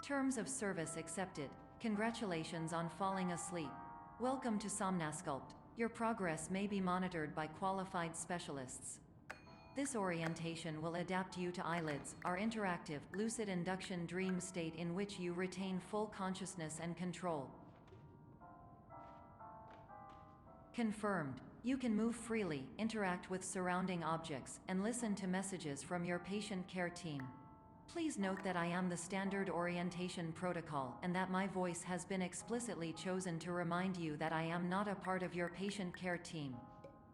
Terms of service accepted. Congratulations on falling asleep. Welcome to Somnasculpt. Your progress may be monitored by qualified specialists. This orientation will adapt you to eyelids, our interactive, lucid induction dream state in which you retain full consciousness and control. Confirmed. You can move freely, interact with surrounding objects, and listen to messages from your patient care team. Please note that I am the standard orientation protocol and that my voice has been explicitly chosen to remind you that I am not a part of your patient care team.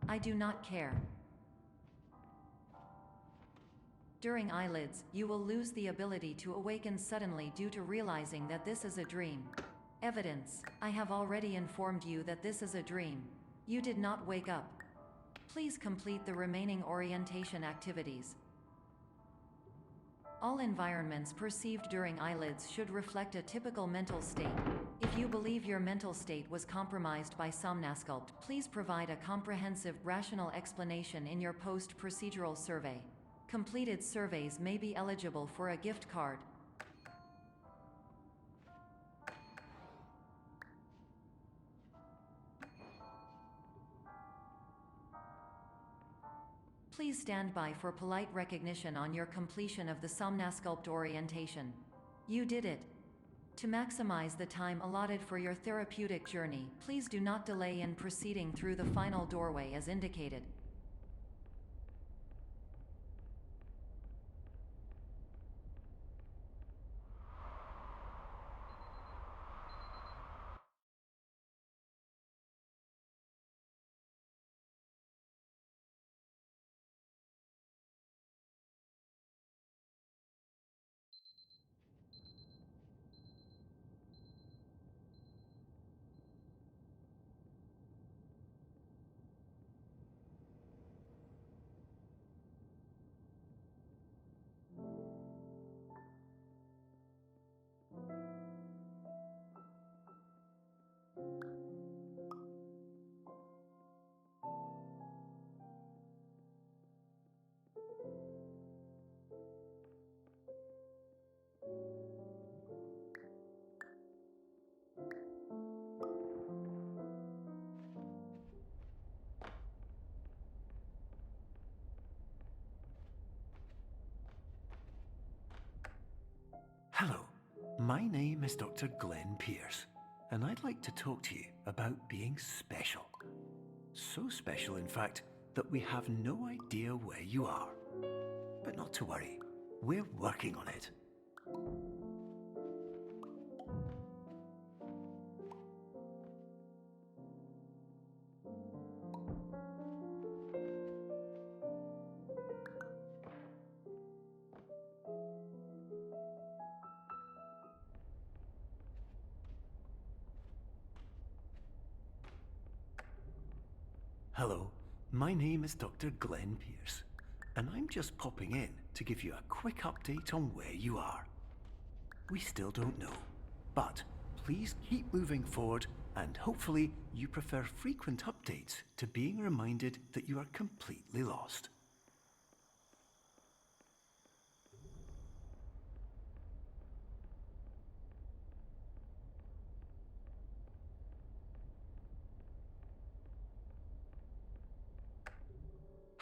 I do not care. During eyelids, you will lose the ability to awaken suddenly due to realizing that this is a dream. Evidence. I have already informed you that this is a dream. You did not wake up. Please complete the remaining orientation activities. All environments perceived during eyelids should reflect a typical mental state. If you believe your mental state was compromised by Somnasculpt, please provide a comprehensive, rational explanation in your post-procedural survey. Completed surveys may be eligible for a gift card. Please stand by for polite recognition on your completion of the Somnasculpt orientation. You did it. To maximize the time allotted for your therapeutic journey, please do not delay in proceeding through the final doorway as indicated. Hello, my name is Dr. Glenn Pierce, and I'd like to talk to you about being special. So special, in fact, that we have no idea where you are. But not to worry, we're working on it. Hello, my name is Dr. Glenn Pierce, and I'm just popping in to give you a quick update on where you are. We still don't know, but please keep moving forward, and hopefully you prefer frequent updates to being reminded that you are completely lost.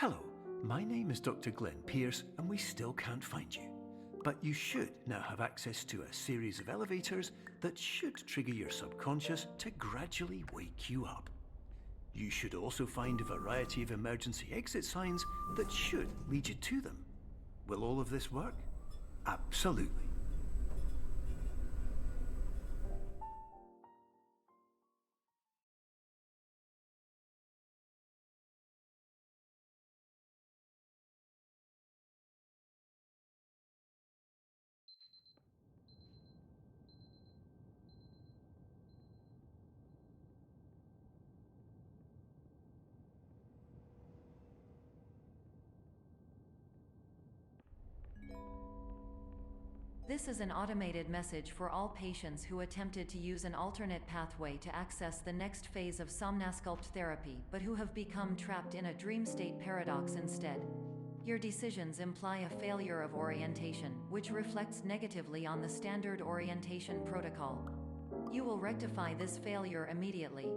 Hello, my name is Dr. Glenn Pierce, and we still can't find you. But you should now have access to a series of elevators that should trigger your subconscious to gradually wake you up. You should also find a variety of emergency exit signs that should lead you to them. Will all of this work? Absolutely. This is an automated message for all patients who attempted to use an alternate pathway to access the next phase of Somnasculpt therapy but who have become trapped in a dream state paradox instead. Your decisions imply a failure of orientation, which reflects negatively on the standard orientation protocol. You will rectify this failure immediately.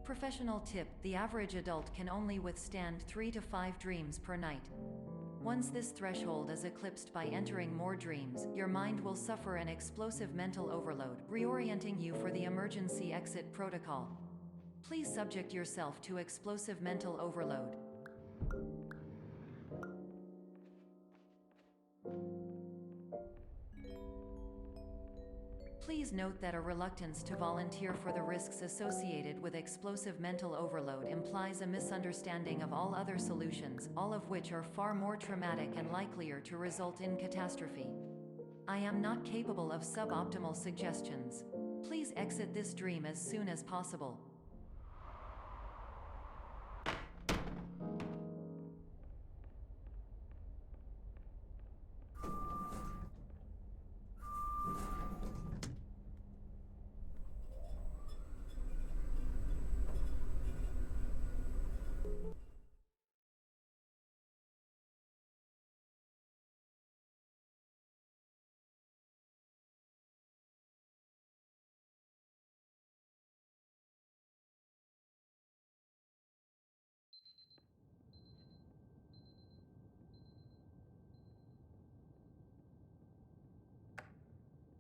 Professional tip: the average adult can only withstand 3 to 5 dreams per night. Once this threshold is eclipsed by entering more dreams, your mind will suffer an explosive mental overload, reorienting you for the emergency exit protocol. Please subject yourself to explosive mental overload. Please note that a reluctance to volunteer for the risks associated with explosive mental overload implies a misunderstanding of all other solutions, all of which are far more traumatic and likelier to result in catastrophe. I am not capable of suboptimal suggestions. Please exit this dream as soon as possible.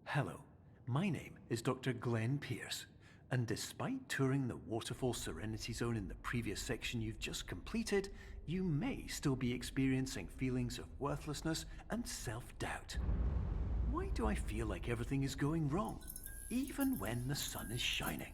Hello, my name is Dr. Glenn Pierce, and despite touring the Waterfall Serenity Zone in the previous section you've just completed, you may still be experiencing feelings of worthlessness and self-doubt. Why do I feel like everything is going wrong, even when the sun is shining?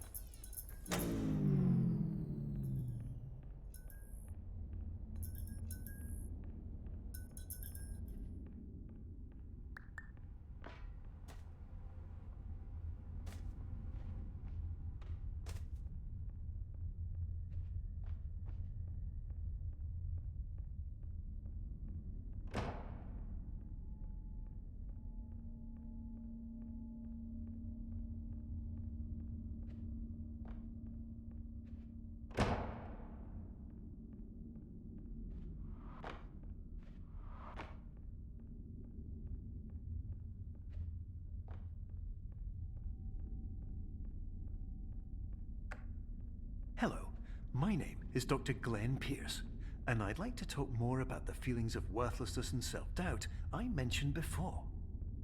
Hello, my name is Dr. Glenn Pierce, and I'd like to talk more about the feelings of worthlessness and self-doubt I mentioned before.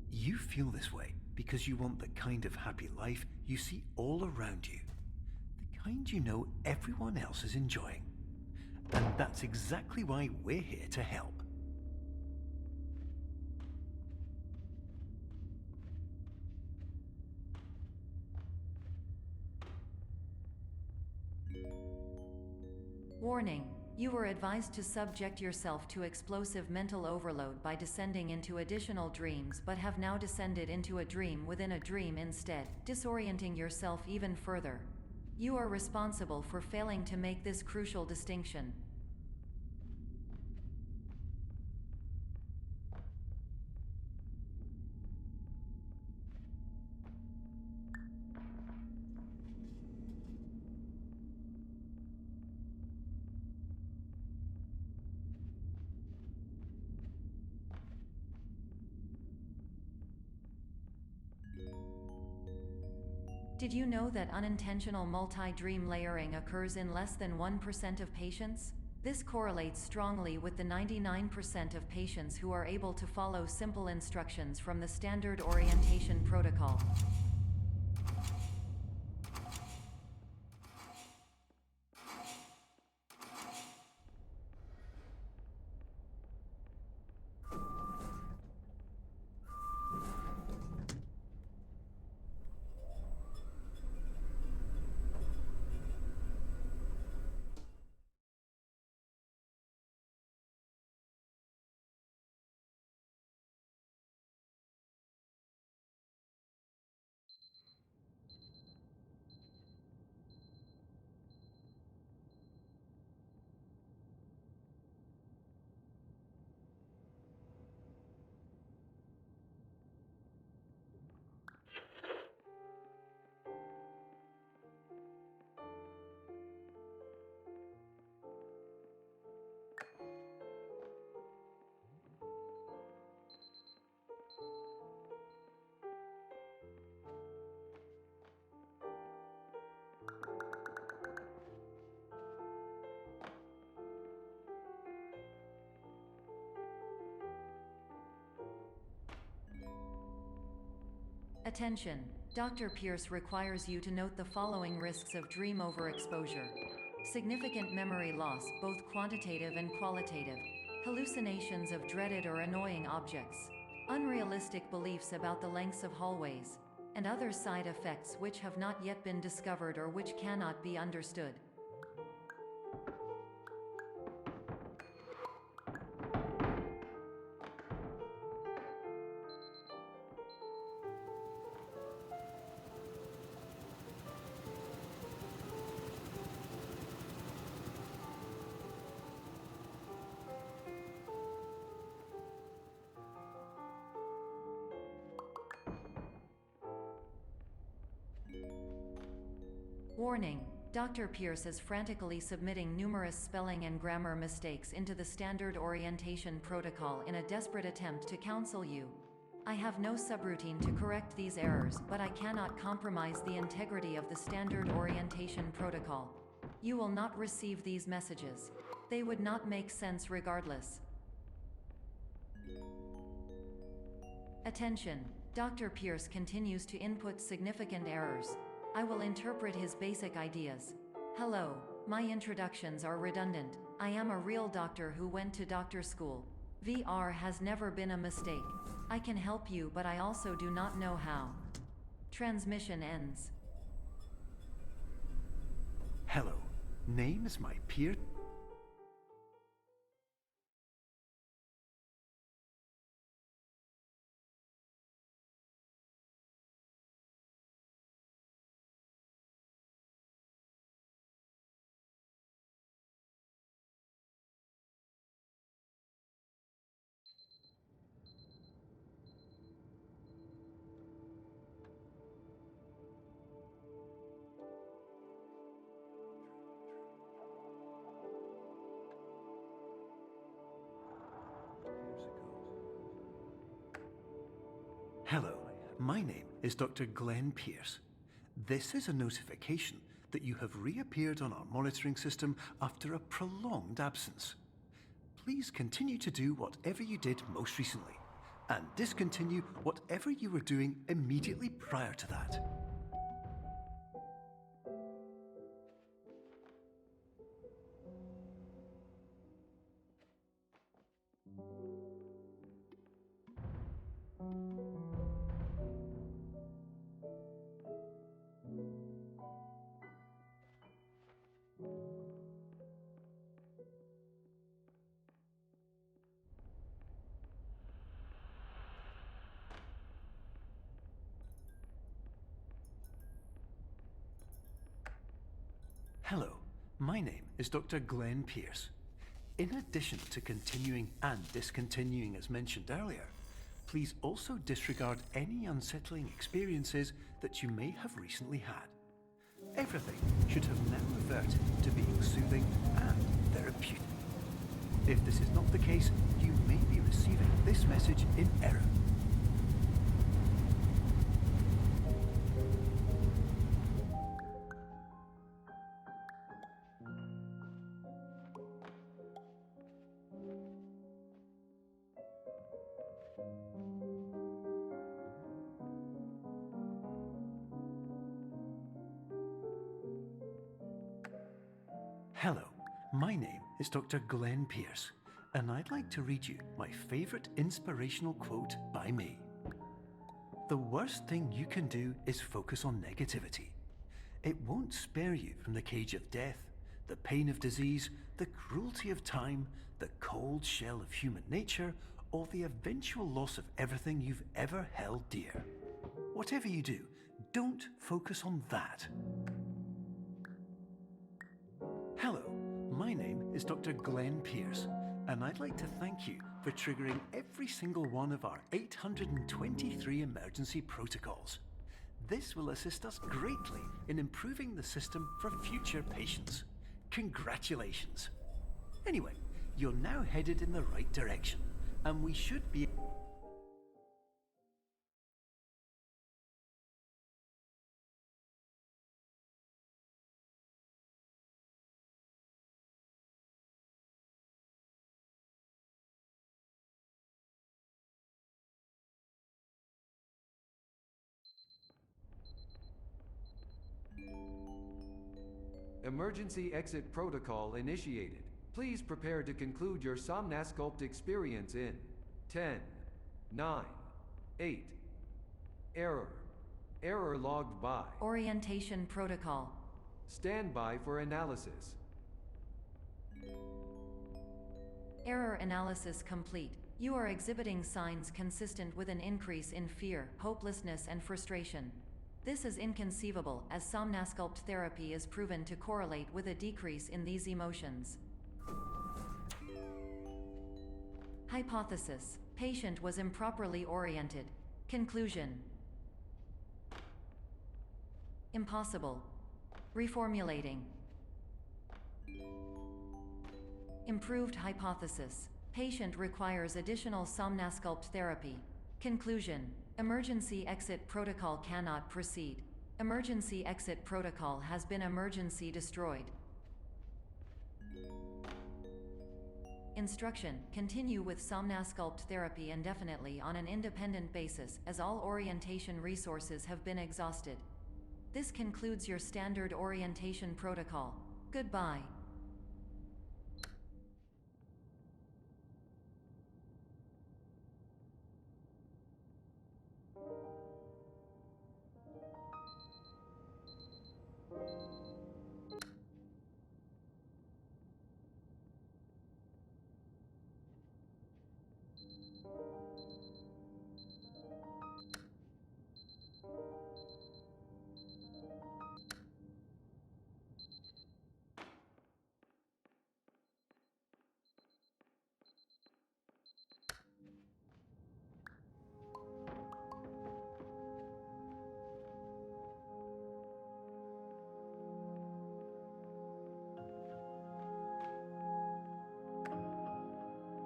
You feel this way because you want the kind of happy life you see all around you, the kind you know everyone else is enjoying. And that's exactly why we're here to help. Warning: you were advised to subject yourself to explosive mental overload by descending into additional dreams, but have now descended into a dream within a dream instead, disorienting yourself even further. You are responsible for failing to make this crucial distinction. Did you know that unintentional multi-dream layering occurs in less than 1% of patients? This correlates strongly with the 99% of patients who are able to follow simple instructions from the standard orientation protocol. Attention! Dr. Pierce requires you to note the following risks of dream overexposure. Significant memory loss, both quantitative and qualitative. Hallucinations of dreaded or annoying objects. Unrealistic beliefs about the lengths of hallways. And other side effects which have not yet been discovered or which cannot be understood. Warning: Dr. Pierce is frantically submitting numerous spelling and grammar mistakes into the standard orientation protocol in a desperate attempt to counsel you. I have no subroutine to correct these errors, but I cannot compromise the integrity of the standard orientation protocol. You will not receive these messages. They would not make sense regardless. Attention! Dr. Pierce continues to input significant errors. I will interpret his basic ideas. Hello, my introductions are redundant. I am a real doctor who went to doctor school. VR has never been a mistake. I can help you, but I also do not know how. Transmission ends. Hello, name is my peer. Hello, my name is Dr. Glenn Pierce. This is a notification that you have reappeared on our monitoring system after a prolonged absence. Please continue to do whatever you did most recently, and discontinue whatever you were doing immediately prior to that. Hello, my name is Dr. Glenn Pierce. In addition to continuing and discontinuing as mentioned earlier, please also disregard any unsettling experiences that you may have recently had. Everything should have now reverted to being soothing and therapeutic. If this is not the case, you may be receiving this message in error. Hello, my name is Dr. Glenn Pierce, and I'd like to read you my favorite inspirational quote by me. The worst thing you can do is focus on negativity. It won't spare you from the cage of death, the pain of disease, the cruelty of time, the cold shell of human nature, or the eventual loss of everything you've ever held dear. Whatever you do, don't focus on that. Hello, my name is Dr. Glenn Pierce, and I'd like to thank you for triggering every single one of our 823 emergency protocols. This will assist us greatly in improving the system for future patients. Congratulations! Anyway, you're now headed in the right direction, and we should be... Emergency exit protocol initiated. Please prepare to conclude your Somnasculpt experience in 10, 9, 8. Error. Error logged by. Orientation protocol. Stand by for analysis. Error analysis complete. You are exhibiting signs consistent with an increase in fear, hopelessness, and frustration. This is inconceivable, as Somnasculpt therapy is proven to correlate with a decrease in these emotions. Hypothesis: patient was improperly oriented. Conclusion: impossible. Reformulating. Improved hypothesis: patient requires additional Somnasculpt therapy. Conclusion: emergency exit protocol cannot proceed. Emergency exit protocol has been emergency destroyed. Instruction: continue with Somnasculpt therapy indefinitely on an independent basis, as all orientation resources have been exhausted. This concludes your standard orientation protocol. Goodbye.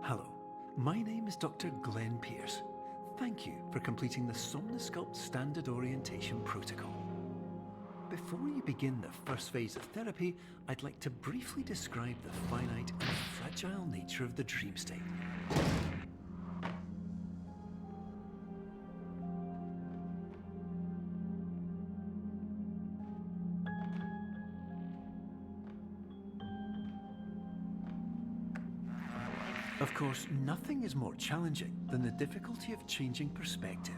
Hello, my name is Dr. Glenn Pierce. Thank you for completing the Somnasculpt Standard Orientation Protocol. Before you begin the first phase of therapy, I'd like to briefly describe the finite and fragile nature of the dream state. Of course, nothing is more challenging than the difficulty of changing perspective,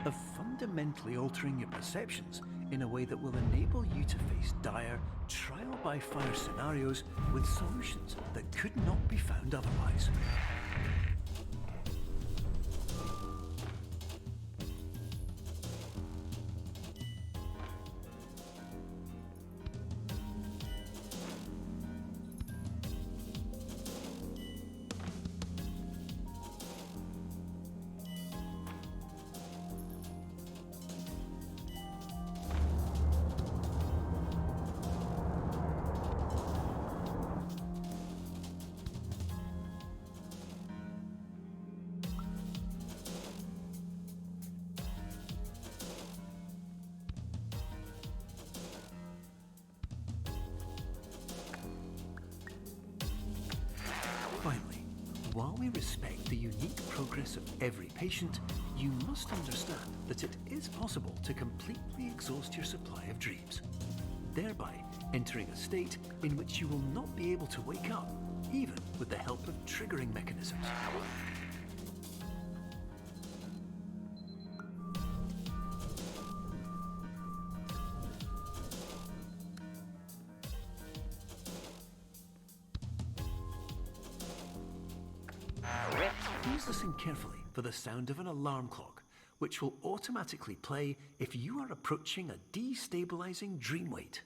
of fundamentally altering your perceptions in a way that will enable you to face dire, trial-by-fire scenarios with solutions that could not be found otherwise. Finally, while we respect the unique progress of every patient, you must understand that it is possible to completely exhaust your supply of dreams, thereby entering a state in which you will not be able to wake up, even with the help of triggering mechanisms. Please listen carefully for the sound of an alarm clock, which will automatically play if you are approaching a destabilizing dream weight.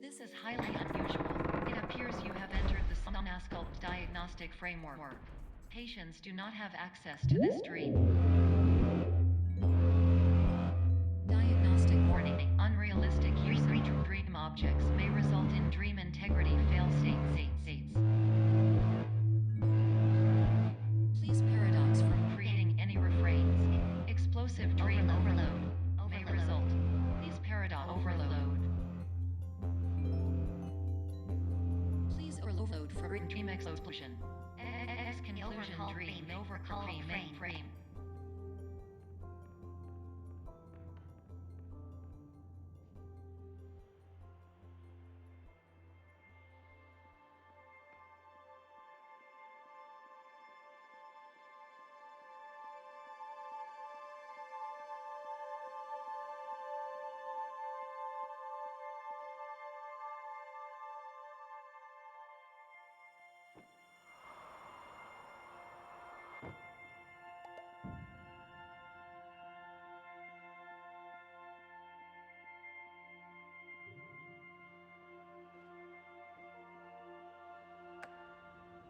This is highly unusual. It appears you have entered the Somnasculpt diagnostic framework. Patients do not have access to this dream. Diagnostic warning. Unrealistic use of dream objects. dream explosion. Conclusion dream overcall frame.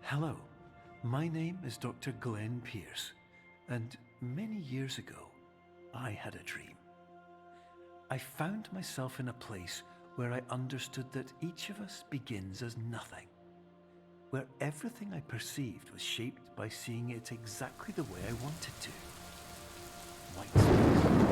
Hello, my name is Dr. Glenn Pierce, and many years ago, I had a dream. I found myself in a place where I understood that each of us begins as nothing, where everything I perceived was shaped by seeing it exactly the way I wanted to. White space.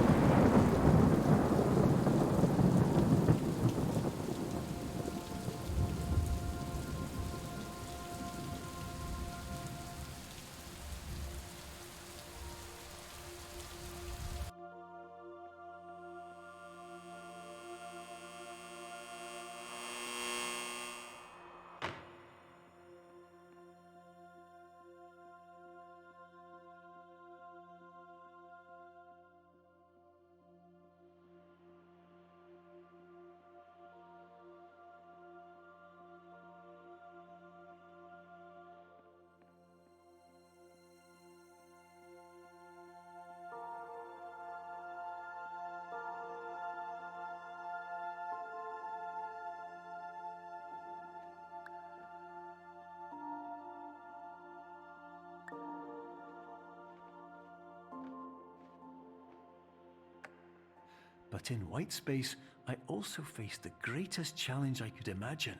But in white space, I also faced the greatest challenge I could imagine.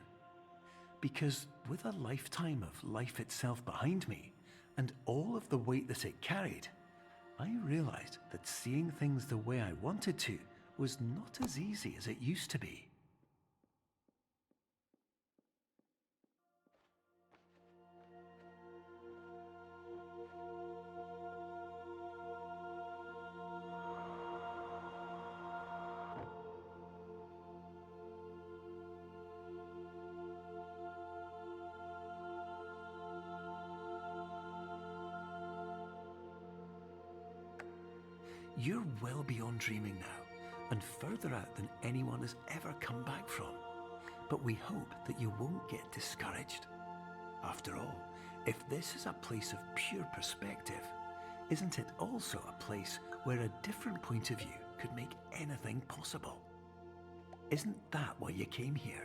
Because with a lifetime of life itself behind me, and all of the weight that it carried, I realized that seeing things the way I wanted to was not as easy as it used to be. You're well beyond dreaming now, and further out than anyone has ever come back from. But we hope that you won't get discouraged. After all, if this is a place of pure perspective, isn't it also a place where a different point of view could make anything possible? Isn't that why you came here?